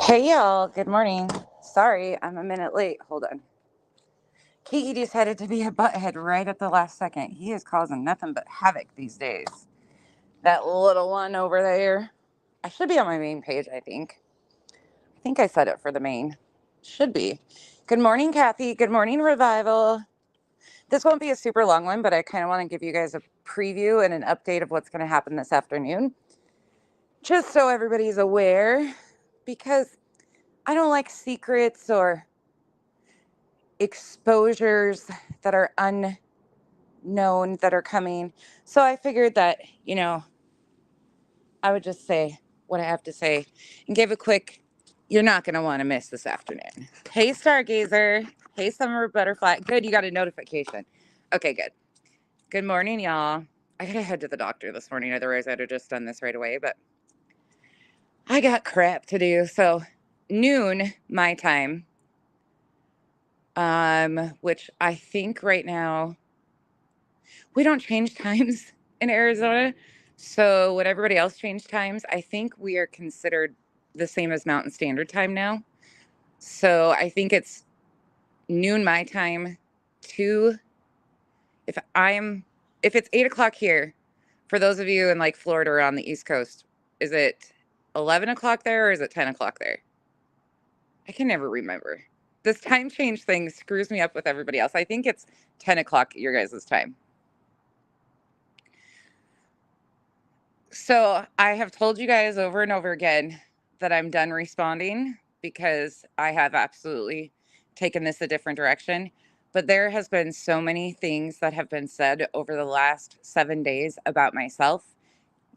Hey y'all, good morning. Sorry, I'm a minute late. Hold on. Kiki decided to be a butthead right at the last second. He is causing nothing but havoc these days. That little one over there. I should be on my main page, I think. I think I set it for the main. Should be. Good morning, Kathy. Good morning, Revival. This won't be a super long one, but I kind of want to give you guys a preview and an update of what's going to happen this afternoon. Just so everybody's aware, because I don't like secrets or exposures that are unknown that are coming. So I figured that, I would just say what I have to say and give a quick, you're not going to want to miss this afternoon. Hey, Stargazer. Hey, Summer Butterfly. Good, you got a notification. Okay, good. Good morning, y'all. I got to head to the doctor this morning. Otherwise, I'd have just done this right away. But I got crap to do. So noon, my time, which I think right now, we don't change times in Arizona. So when everybody else changed times, I think we are considered the same as Mountain Standard Time now. So I think it's noon my time to if it's 8 o'clock here, for those of you in like Florida or on the East Coast, is it 11 o'clock there or is it 10 o'clock there? I can never remember. This time change thing screws me up with everybody else. I think it's 10 o'clock your guys' time. So I have told you guys over and over again that I'm done responding because I have absolutely taken this a different direction. But there has been so many things that have been said over the last 7 days about myself,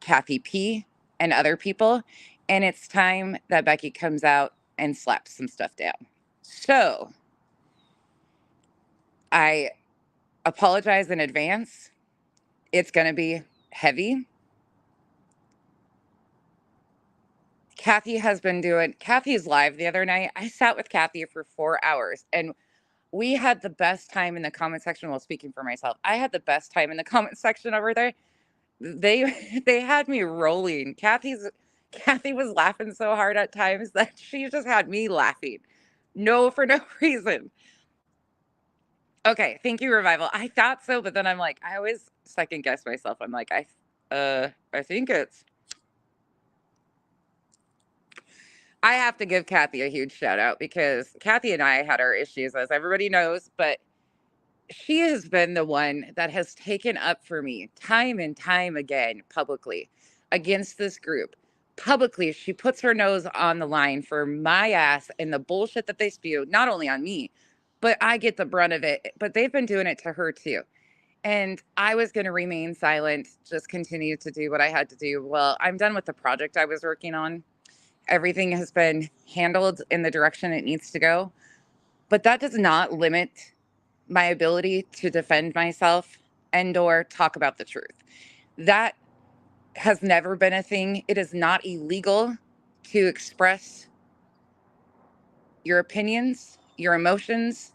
Kathy P, and other people. And it's time that Becky comes out and slaps some stuff down. So I apologize in advance. It's going to be heavy. Kathy's live the other night. I sat with Kathy for 4 hours and we had the best time in the comment section. Well, speaking for myself, I had the best time in the comment section over there. They had me rolling. Kathy was laughing so hard at times that she just had me laughing. No, for no reason. Okay, thank you, Revival. I thought so, but then I'm like, I always second guess myself. I'm like, I think it's I have to give Kathy a huge shout out because Kathy and I had our issues, as everybody knows, but she has been the one that has taken up for me time and time again publicly against this group. Publicly, she puts her nose on the line for my ass and the bullshit that they spew, not only on me, but I get the brunt of it. But they've been doing it to her too. And I was going to remain silent, just continue to do what I had to do. Well, I'm done with the project I was working on. Everything has been handled in the direction it needs to go. But that does not limit my ability to defend myself and or talk about the truth. That has never been a thing. It is not illegal to express your opinions, your emotions,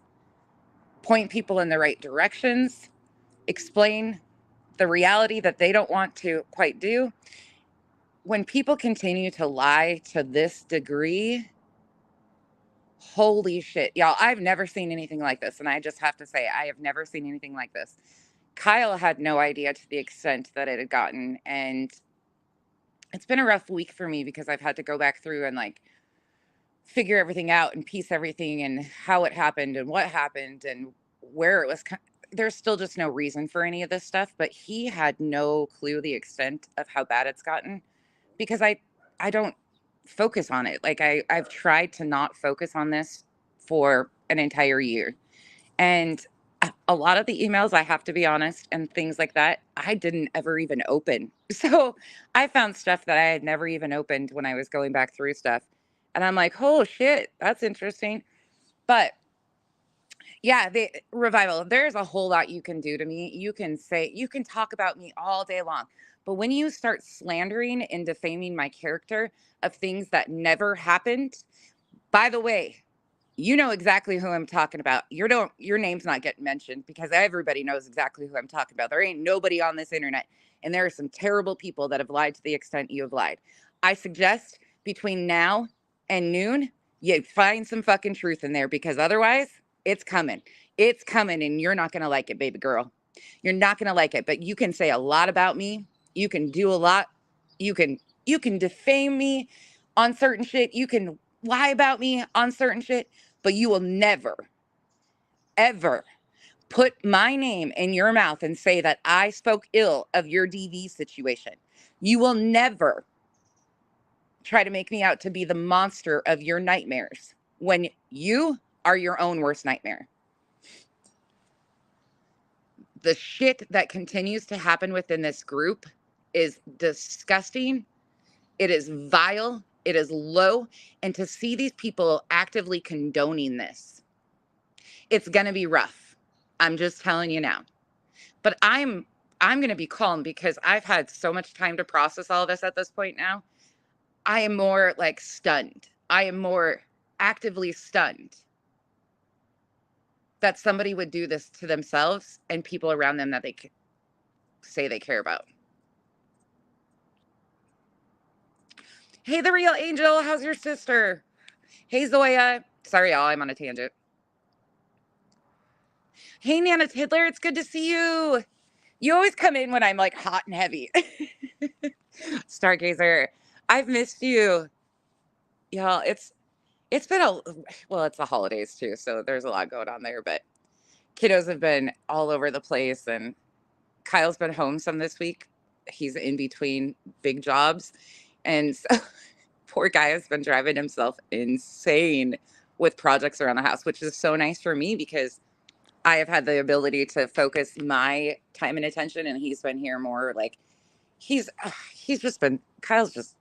point people in the right directions, explain the reality that they don't want to quite do. When people continue to lie to this degree, holy shit, y'all, I've never seen anything like this. And I just have to say, I have never seen anything like this. Kyle had no idea to the extent that it had gotten. And it's been a rough week for me because I've had to go back through and like figure everything out and piece everything and how it happened and what happened and where it was. There's still just no reason for any of this stuff, but he had no clue the extent of how bad it's gotten because I don't focus on it. Like I've tried to not focus on this for an entire year. And a lot of the emails, I have to be honest, and things like that, I didn't ever even open. So I found stuff that I had never even opened when I was going back through stuff. And I'm like, oh shit, that's interesting. But yeah, the Revival, there's a whole lot you can do to me. You can talk about me all day long. But when you start slandering and defaming my character of things that never happened, by the way, you know exactly who I'm talking about. Your name's not getting mentioned because everybody knows exactly who I'm talking about. There ain't nobody on this internet. And there are some terrible people that have lied to the extent you have lied. I suggest between now and noon, you find some fucking truth in there, because otherwise it's coming. It's coming, and you're not going to like it, baby girl. You're not going to like it, but you can say a lot about me. You can do a lot. You can defame me on certain shit. You can lie about me on certain shit, but you will never ever put my name in your mouth and say that I spoke ill of your DV situation. You will never try to make me out to be the monster of your nightmares when you are your own worst nightmare. The shit that continues to happen within this group is disgusting. It is vile. It is low. And to see these people actively condoning this, it's going to be rough. I'm just telling you now. But I'm going to be calm because I've had so much time to process all this at this point now. I am more like stunned. I am more actively stunned that somebody would do this to themselves and people around them that they say they care about. Hey, the real angel, how's your sister? Hey, Zoya. Sorry, y'all, I'm on a tangent. Hey, Nana Tiddler, it's good to see you. You always come in when I'm like hot and heavy. Stargazer, I've missed you. Y'all, it's been it's the holidays too, so there's a lot going on there, but kiddos have been all over the place, and Kyle's been home some this week. He's in between big jobs, and so poor guy has been driving himself insane with projects around the house, which is so nice for me because I have had the ability to focus my time and attention, and he's been here more. Like he's just been Kyle's just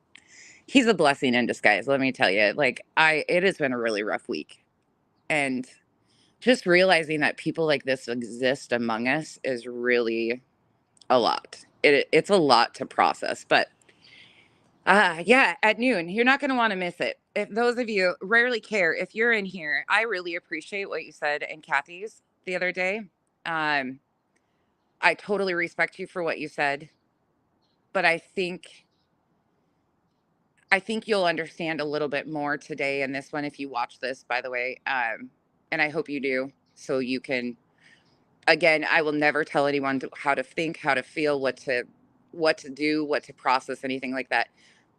he's a blessing in disguise, let me tell you. Like it has been a really rough week, and just realizing that people like this exist among us is really a lot. It's a lot to process, but yeah, at noon, you're not going to want to miss it. If those of you rarely care, if you're in here, I really appreciate what you said in Kathy's the other day. Um, I totally respect you for what you said, but I think you'll understand a little bit more today in this one if you watch this, by the way. And I hope you do, so you can. Again, I will never tell anyone how to think, how to feel, what to do, what to process, anything like that.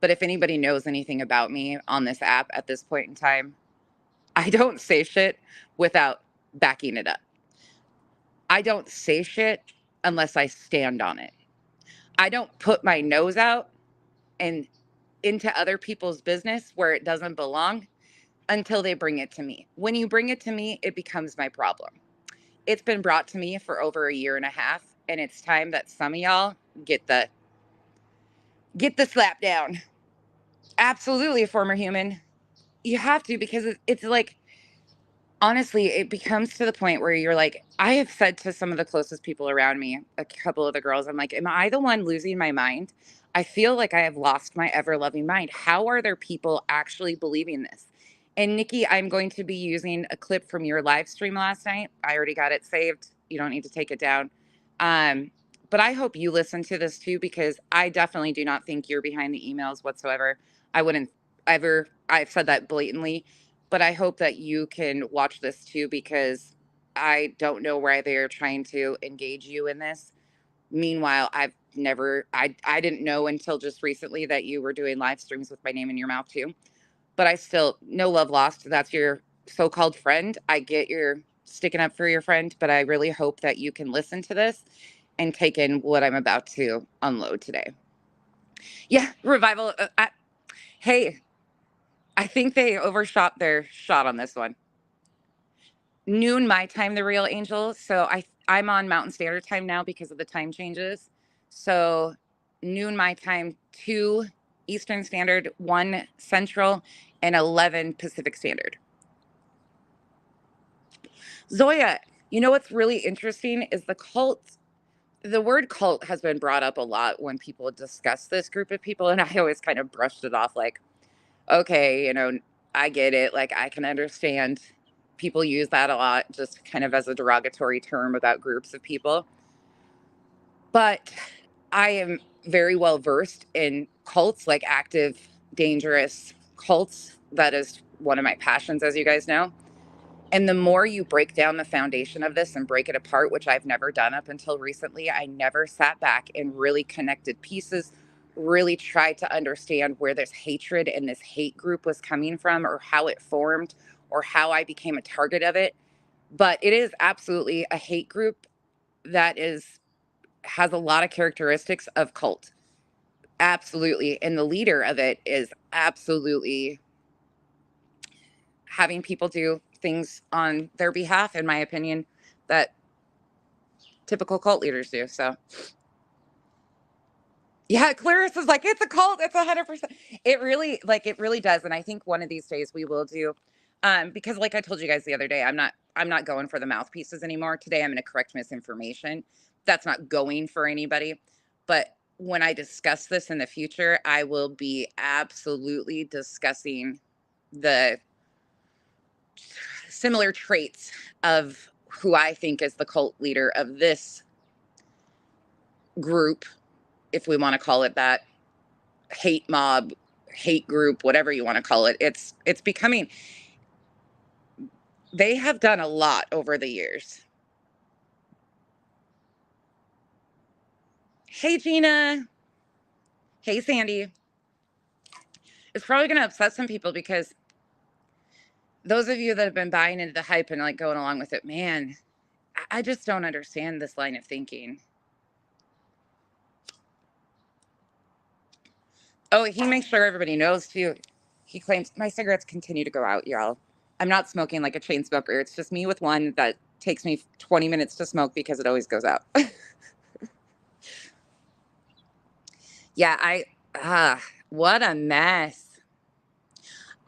But if anybody knows anything about me on this app at this point in time, I don't say shit without backing it up. I don't say shit unless I stand on it. I don't put my nose out and into other people's business where it doesn't belong until they bring it to me. When you bring it to me, it becomes my problem. It's been brought to me for over a year and a half, and it's time that some of y'all get the slap down. Absolutely, former human. You have to, because it's like, honestly, it becomes to the point where you're like, I have said to some of the closest people around me, a couple of the girls, I'm like, am I the one losing my mind? I feel like I have lost my ever loving mind. How are there people actually believing this? And Nikki, I'm going to be using a clip from your live stream last night. I already got it saved. You don't need to take it down. Um, but I hope you listen to this too, because I definitely do not think you're behind the emails whatsoever. I wouldn't ever, I've said that blatantly, but I hope that you can watch this too, because I don't know why they're trying to engage you in this. Meanwhile, I didn't know until just recently that you were doing live streams with my name in your mouth too. But I still, no love lost. That's your so-called friend. I get you're sticking up for your friend, but I really hope that you can listen to this and take in what I'm about to unload today. Yeah, revival. Hey, I think they overshot their shot on this one. Noon my time, the real angel. So I'm on Mountain Standard Time now because of the time changes. So noon my time, 2 Eastern Standard, 1 Central, and 11 Pacific Standard. Zoya, you know what's really interesting is the cult. The word cult has been brought up a lot when people discuss this group of people, and I always kind of brushed it off like, okay, I get it. Like, I can understand people use that a lot just kind of as a derogatory term about groups of people. But I am very well versed in cults, like active, dangerous, cults. That is one of my passions, as you guys know. And the more you break down the foundation of this and break it apart, which I've never done up until recently, I never sat back and really connected pieces, really tried to understand where this hatred and this hate group was coming from, or how it formed, or how I became a target of it. But it is absolutely a hate group that has a lot of characteristics of cult. Absolutely. And the leader of it is absolutely having people do things on their behalf, in my opinion, that typical cult leaders do. So, yeah, Clarice is like, it's a cult. It's 100%. It really does. And I think one of these days we will do, because like I told you guys the other day, I'm not going for the mouthpieces anymore. Today, I'm going to correct misinformation. That's not going for anybody. But when I discuss this in the future, I will be absolutely discussing the similar traits of who I think is the cult leader of this group, if we want to call it that, hate mob, hate group, whatever you want to call it. It's becoming, they have done a lot over the years. Hey Gina. Hey Sandy. It's probably going to upset some people because those of you that have been buying into the hype and like going along with it, man, I just don't understand this line of thinking. Oh, he makes sure everybody knows too. He claims my cigarettes continue to go out, y'all. I'm not smoking like a chain smoker. It's just me with one that takes me 20 minutes to smoke because it always goes out. Yeah, what a mess.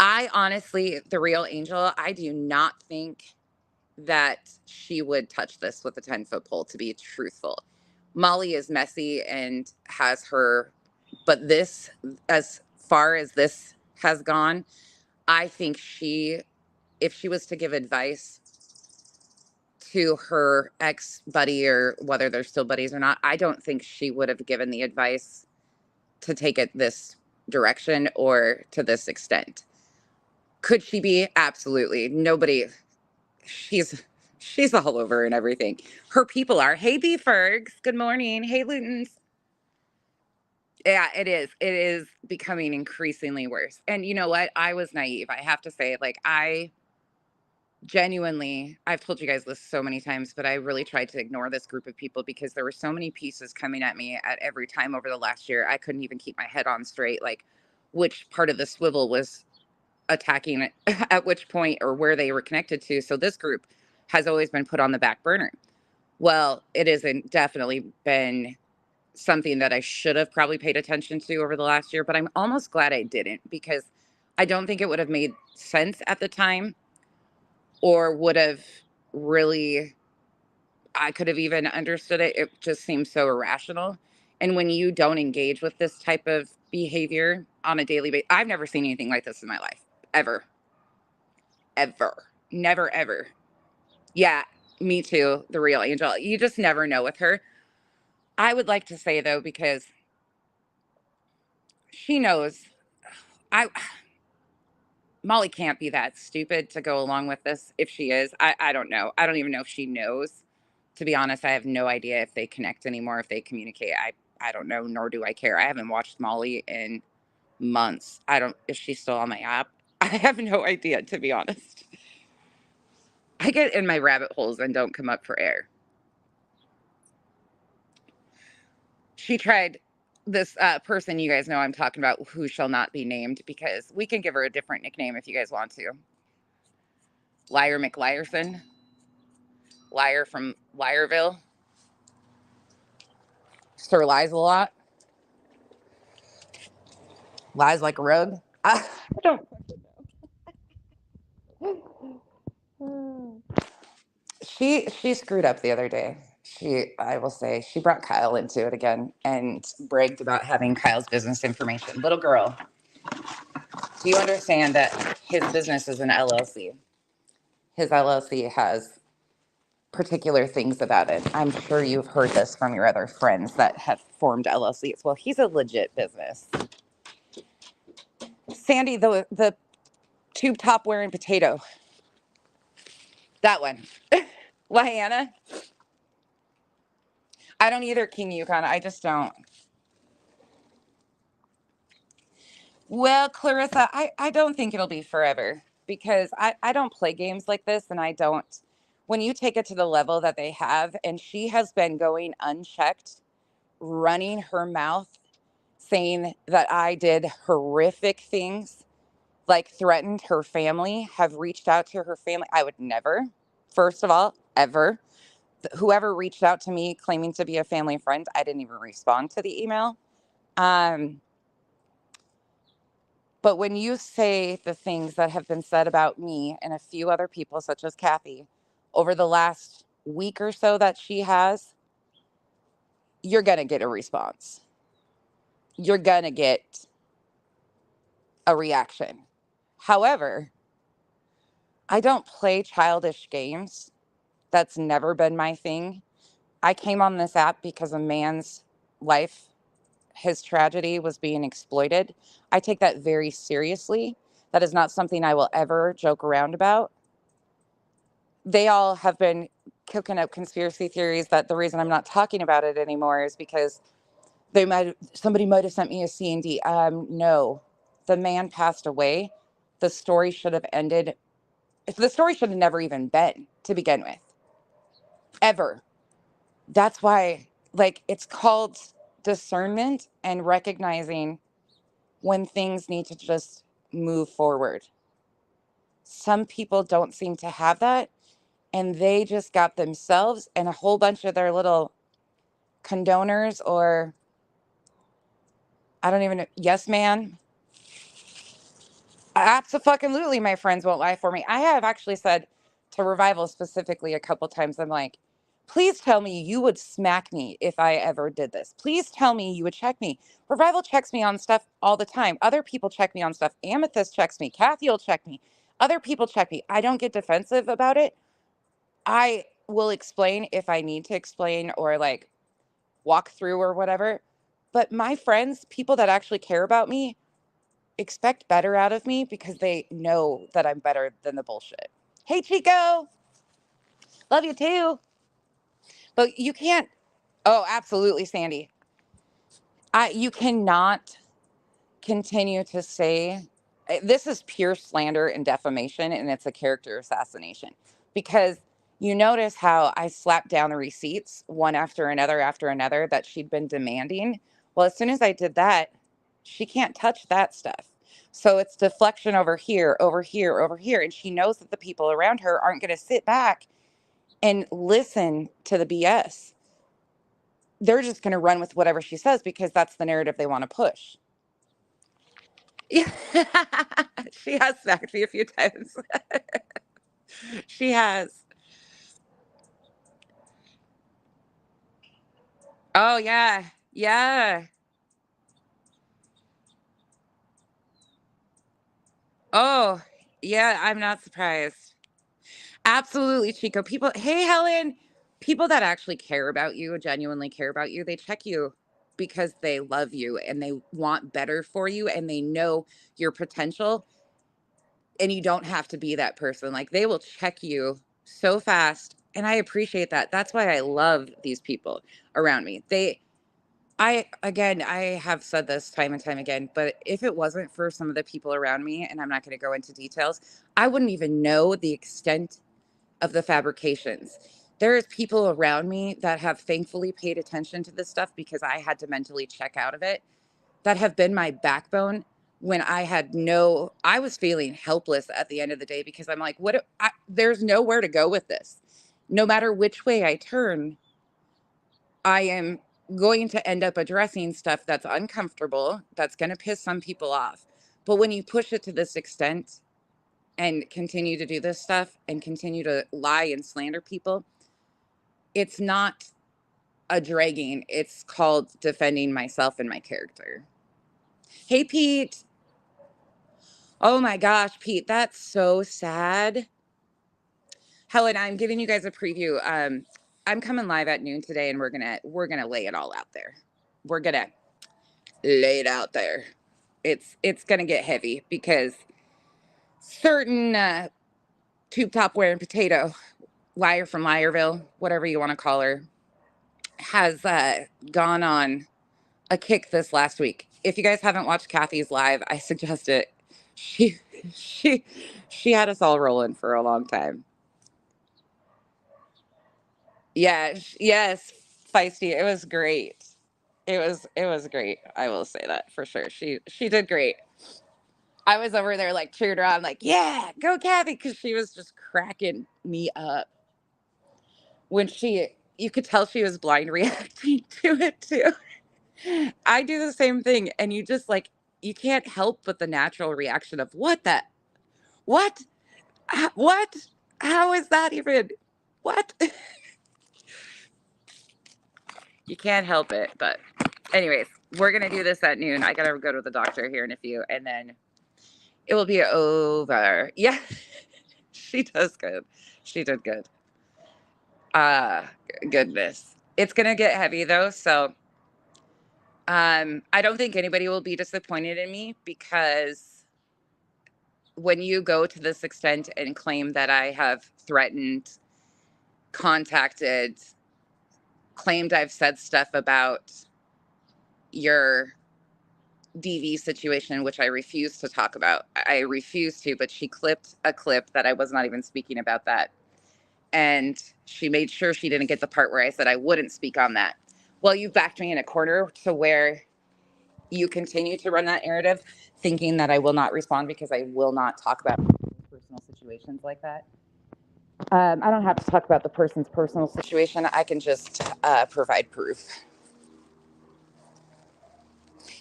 I honestly, the real Angel, I do not think that she would touch this with a 10-foot pole, to be truthful. Molly is messy and has her, but this, as far as this has gone, I think if she was to give advice to her ex buddy, or whether they're still buddies or not, I don't think she would have given the advice to take it this direction or to this extent. Could she be? Absolutely. Nobody, she's all over and everything. Her people are. Hey, B Fergs. Good morning. Hey, Lutons. Yeah, it is. It is becoming increasingly worse. And you know what? I was naive. I have to say, like, I genuinely, I've told you guys this so many times, but I really tried to ignore this group of people because there were so many pieces coming at me at every time over the last year. I couldn't even keep my head on straight, like which part of the swivel was attacking at which point or where they were connected to. So this group has always been put on the back burner. Well, it has definitely been something that I should have probably paid attention to over the last year, but I'm almost glad I didn't, because I don't think it would have made sense at the time, or would have really, I could have even understood it. It just seems so irrational. And when you don't engage with this type of behavior on a daily basis, I've never seen anything like this in my life, ever, ever, never, ever. Yeah, me too. The real Angel. You just never know with her. I would like to say though, because she knows, I Molly can't be that stupid to go along with this. If she is, I don't know. I don't even know if she knows. To be honest, I have no idea if they connect anymore, if they communicate. I don't know, nor do I care. I haven't watched Molly in months. I don't, is she still on my app? I have no idea, to be honest. I get in my rabbit holes and don't come up for air. She tried, this person you guys know I'm talking about, who shall not be named, because we can give her a different nickname if you guys want to. Liar McLiarson. Liar from Liarville. Sir lies a lot. Lies like a rogue. I don't. She screwed up the other day. I will say, she brought Kyle into it again and bragged about having Kyle's business information. Little girl, do you understand that his business is an LLC? His LLC has particular things about it. I'm sure you've heard this from your other friends that have formed LLCs. Well, he's a legit business. Sandy, the tube top wearing potato. That one. Lahana. I don't either, King Yukon. I just don't. Well, Clarissa, I don't think it'll be forever because I don't play games like this, and I don't. When you take it to the level that they have, and she has been going unchecked, running her mouth, saying that I did horrific things, like threatened her family, have reached out to her family. I would never, first of all, ever. Whoever reached out to me claiming to be a family friend, I didn't even respond to the email. Um, But when you say the things that have been said about me and a few other people, such as Kathy, over the last week or so that she has, you're going to get a response. You're going to get a reaction. However, I don't play childish games. That's never been my thing. I came on this app because a man's life, his tragedy was being exploited. I take that very seriously. That is not something I will ever joke around about. They all have been cooking up conspiracy theories that the reason I'm not talking about it anymore is because somebody might have sent me a C&D. No, the man passed away. The story should have ended. The story should have never even been to begin with, ever. That's why, like, it's called discernment and recognizing when things need to just move forward. Some people don't seem to have that, and they just got themselves and a whole bunch of their little condoners, or I don't even know, yes man. Absolutely, my friends won't lie for me. I have actually said to Revival specifically a couple times, I'm like, please tell me you would smack me if I ever did this. Please tell me you would check me. Revival checks me on stuff all the time. Other people check me on stuff. Amethyst checks me. Kathy will check me. Other people check me. I don't get defensive about it. I will explain if I need to explain, or like walk through or whatever. But my friends, people that actually care about me, expect better out of me because they know that I'm better than the bullshit. Hey, Chico, love you too. But you can't. Oh, absolutely, Sandy. You cannot continue to say this is pure slander and defamation, and it's a character assassination, because you notice how I slapped down the receipts one after another that she'd been demanding. Well, as soon as I did that, she can't touch that stuff. So it's deflection over here, over here, over here. And she knows that the people around her aren't going to sit back and listen to the BS. They're just going to run with whatever she says because that's the narrative they want to push. Yeah. She has smacked me a few times. She has. Oh yeah. Yeah. Oh, yeah, I'm not surprised. Absolutely, Chico. People, hey Helen, people that actually care about you, genuinely care about you, they check you because they love you and they want better for you and they know your potential, and you don't have to be that person. Like, they will check you so fast, and I appreciate that. That's why I love these people around me. I have said this time and time again, but if it wasn't for some of the people around me, and I'm not going to go into details, I wouldn't even know the extent of the fabrications. There's people around me that have thankfully paid attention to this stuff because I had to mentally check out of it, that have been my backbone when I was feeling helpless at the end of the day because I'm like, there's nowhere to go with this. No matter which way I turn, I am going to end up addressing stuff that's uncomfortable, that's going to piss some people off. But when you push it to this extent and continue to do this stuff and continue to lie and slander people, it's not a dragging. It's called defending myself and my character. Hey, Pete. Oh my gosh, Pete, that's so sad. Helen, I'm giving you guys a preview. I'm coming live at noon today, and we're gonna lay it all out there. We're gonna lay it out there. It's gonna get heavy because certain tube top wearing potato liar from Liarville, whatever you want to call her, has gone on a kick this last week. If you guys haven't watched Kathy's live, I suggest it. She she she had us all rolling for a long time. Yeah, yes, feisty. It was great. It was great. I will say that for sure. She did great. I was over there like cheered her on, like, yeah, go Kathy, because she was just cracking me up when you could tell she was blind reacting to it too. I do the same thing, and you just like you can't help but the natural reaction of what what, how is that even what? You can't help it. But anyways, we're gonna do this at noon. I gotta go to the doctor here in a few, and then it will be over. Yeah, she does good. She did good. Uh Goodness. It's gonna get heavy though, so I don't think anybody will be disappointed in me because when you go to this extent and claim that I have threatened, contacted, claimed I've said stuff about your DV situation, which I refuse to talk about. I refuse to, but she clipped a clip that I was not even speaking about that. And she made sure she didn't get the part where I said I wouldn't speak on that. Well, you've backed me in a corner to where you continue to run that narrative, thinking that I will not respond because I will not talk about personal situations like that. I don't have to talk about the person's personal situation. I can just provide proof.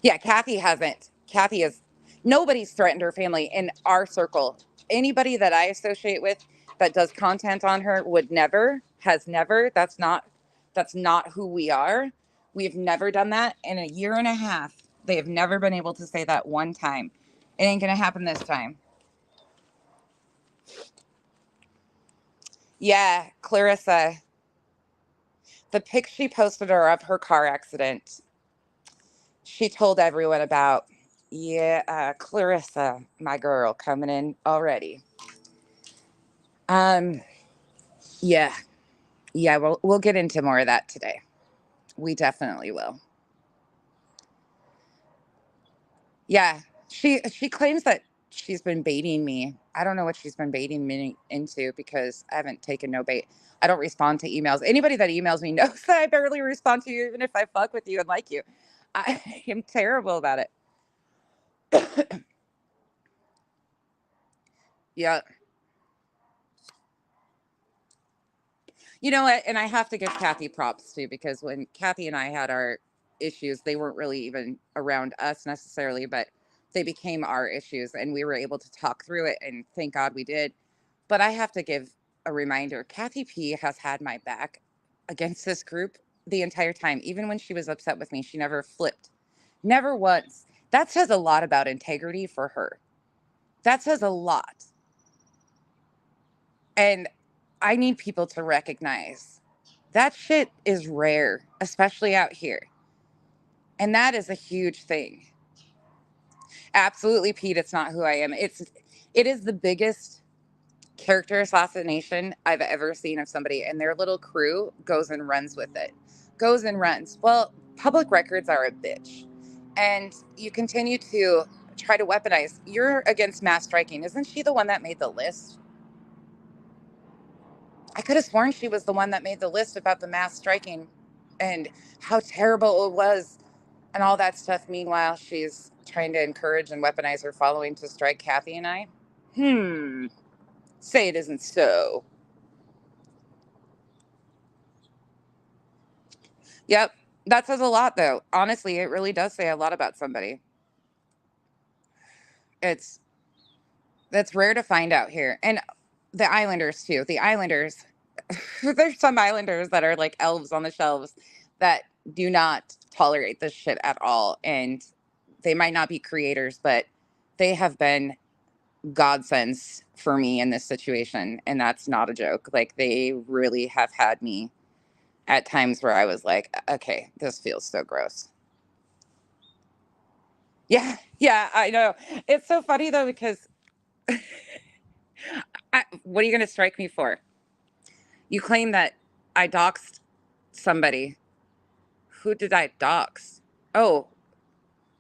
Yeah, Kathy hasn't. Kathy is. Nobody's threatened her family in our circle. Anybody that I associate with that does content on her would never, has never. That's not who we are. We've never done that in a year and a half. They have never been able to say that one time. It ain't gonna happen this time. Yeah, Clarissa. The pic she posted are of her car accident. She told everyone about. Yeah, Clarissa, my girl, coming in already. Um, yeah, yeah, we'll get into more of that today. We definitely will. Yeah, she claims that she's been baiting me. I don't know what she's been baiting me into because I haven't taken no bait. I don't respond to emails. Anybody that emails me knows that I barely respond to you, even if I fuck with you and like you. I am terrible about it. Yeah. You know what? And I have to give Kathy props too, because when Kathy and I had our issues, they weren't really even around us necessarily, but they became our issues and we were able to talk through it. And thank God we did. But I have to give a reminder Kathy P has had my back against this group the entire time. Even when she was upset with me, she never flipped, never once. That says a lot about integrity for her. That says a lot. And I need people to recognize that shit is rare, especially out here. And that is a huge thing. Absolutely, Pete, it's not who I am. It is the biggest character assassination I've ever seen of somebody, and their little crew goes and runs with it. Goes and runs. Well, public records are a bitch. And you continue to try to weaponize. You're against mass striking. Isn't she the one that made the list? I could have sworn she was the one that made the list about the mass striking and how terrible it was and all that stuff. Meanwhile, she's trying to encourage and weaponize her following to strike Kathy and I. Say it isn't so. Yep. That says a lot, though. Honestly, it really does say a lot about somebody. It's That's rare to find out here. And the Islanders, too. The Islanders, there's some Islanders that are like elves on the shelves that do not tolerate this shit at all. And they might not be creators, but they have been godsends for me in this situation. And that's not a joke. Like, they really have had me at times where I was like, okay, this feels so gross. Yeah, yeah, I know. It's so funny though because what are you going to strike me for? You claim that I doxed somebody. Who did I dox? Oh,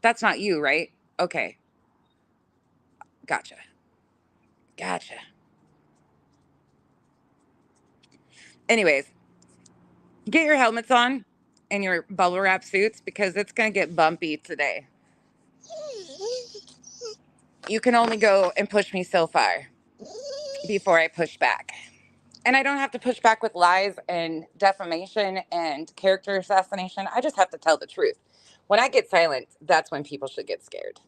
that's not you, right? Okay, gotcha. Gotcha. Anyways, get your helmets on and your bubble wrap suits because it's going to get bumpy today. You can only go and push me so far before I push back. And I don't have to push back with lies and defamation and character assassination. I just have to tell the truth. When I get silent, that's when people should get scared.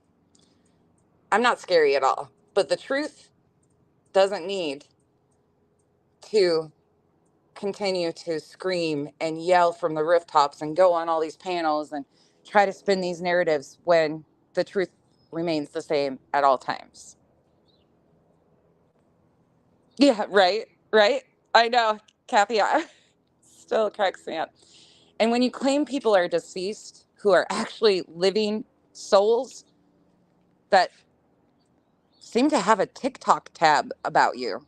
I'm not scary at all. But the truth doesn't need to continue to scream and yell from the rooftops and go on all these panels and try to spin these narratives when the truth remains the same at all times. Yeah, right, right. I know, Kathy, I still cracks me up. And when you claim people are deceased who are actually living souls that seem to have a TikTok tab about you,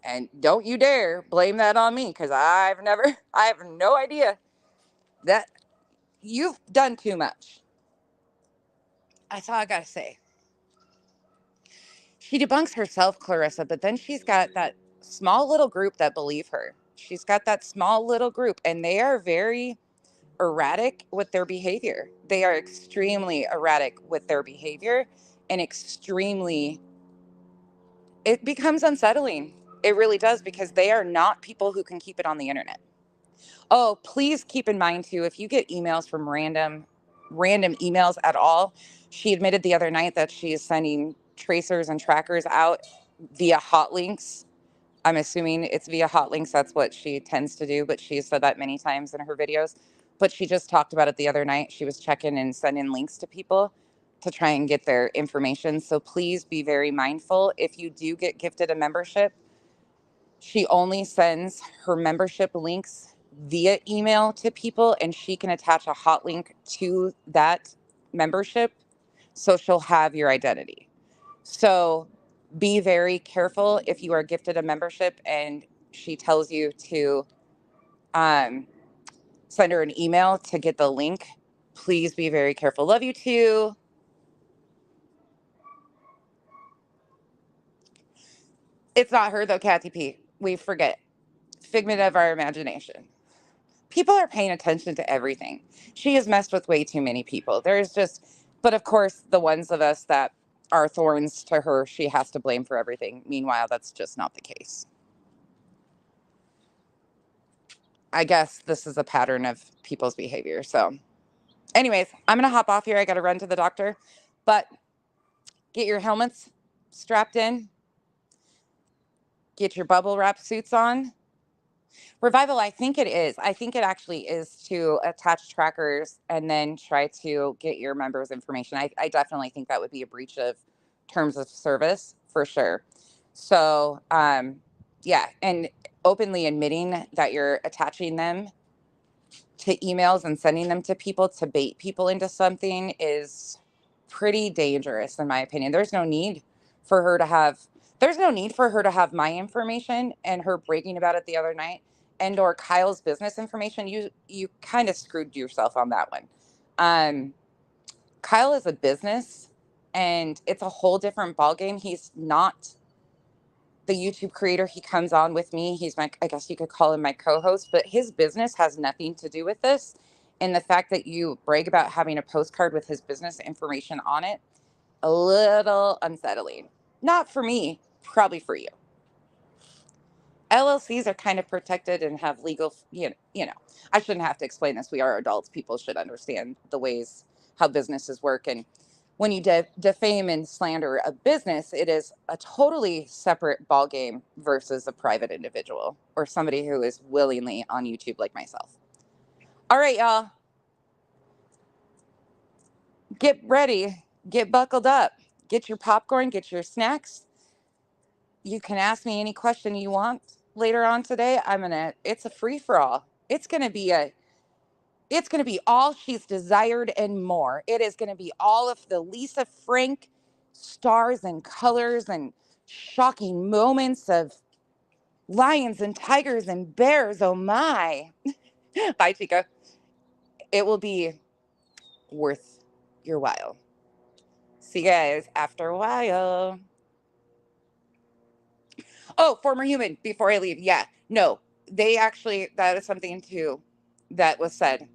and don't you dare blame that on me because I have no idea that you've done too much. That's all I gotta say. She debunks herself, Clarissa, but then she's got that small little group that believe her. She's got that small little group, and they are very erratic with their behavior. They are extremely erratic with their behavior and extremely, it becomes unsettling. It really does because they are not people who can keep it on the internet. Oh, please keep in mind too, if you get emails from random emails at all, she admitted the other night that she is sending tracers and trackers out via hot links. I'm assuming it's via hot links. That's what she tends to do, but she said that many times in her videos. But she just talked about it the other night. She was checking and sending links to people to try and get their information. So please be very mindful. If you do get gifted a membership, she only sends her membership links via email to people, and she can attach a hot link to that membership. So she'll have your identity. So be very careful if you are gifted a membership and she tells you to um, send her an email to get the link. Please be very careful. Love you too. It's not her though, Kathy P. We forget. Figment of our imagination. People are paying attention to everything. She has messed with way too many people. There's just, but of course, the ones of us that are thorns to her, she has to blame for everything. Meanwhile, that's just not the case. I guess this is a pattern of people's behavior. So, anyways, I'm going to hop off here. I got to run to the doctor, but get your helmets strapped in, get your bubble wrap suits on. Revival, I think it is. I think it actually is to attach trackers and then try to get your members' information. I definitely think that would be a breach of terms of service for sure. So, yeah, and openly admitting that you're attaching them to emails and sending them to people to bait people into something is pretty dangerous in my opinion. For her to have there's no need for her to have my information and her bragging about it the other night and or Kyle's business information. You kind of screwed yourself on that one. Um Kyle is a business and it's a whole different ballgame. He's not the YouTube creator. He comes on with me. He's my, I guess you could call him my co-host, but his business has nothing to do with this. And the fact that you brag about having a postcard with his business information on it, a little unsettling. Not for me, probably for you. LLCs are kind of protected and have legal, I shouldn't have to explain this. We are adults. People should understand the ways how businesses work. And when you defame and slander a business, it is a totally separate ballgame versus a private individual or somebody who is willingly on YouTube like myself. All right, y'all, get ready, get buckled up, get your popcorn, get your snacks. You can ask me any question you want later on today. It's a free for all. It's going to be all she's desired and more. It is going to be all of the Lisa Frank stars and colors and shocking moments of lions and tigers and bears. Oh my. Bye, Chica. It will be worth your while. See you guys after a while. Oh, former human, before I leave. Yeah, no, they actually, that is something too that was said.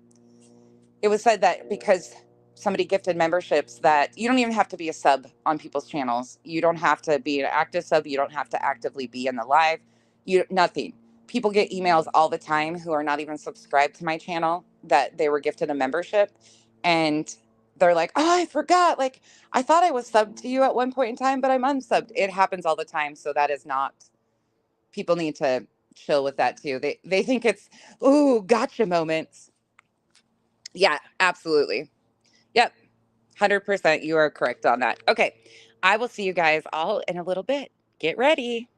It was said that because somebody gifted memberships, that you don't even have to be a sub on people's channels. You don't have to be an active sub. You don't have to actively be in the live. Nothing. People get emails all the time who are not even subscribed to my channel that they were gifted a membership, and they're like, "Oh, I forgot. Like, I thought I was subbed to you at one point in time, but I'm unsubbed." It happens all the time, so that is not. People need to chill with that too. They think it's, ooh, gotcha moments. Yeah, absolutely. Yep. 100%. You are correct on that. Okay. I will see you guys all in a little bit. Get ready.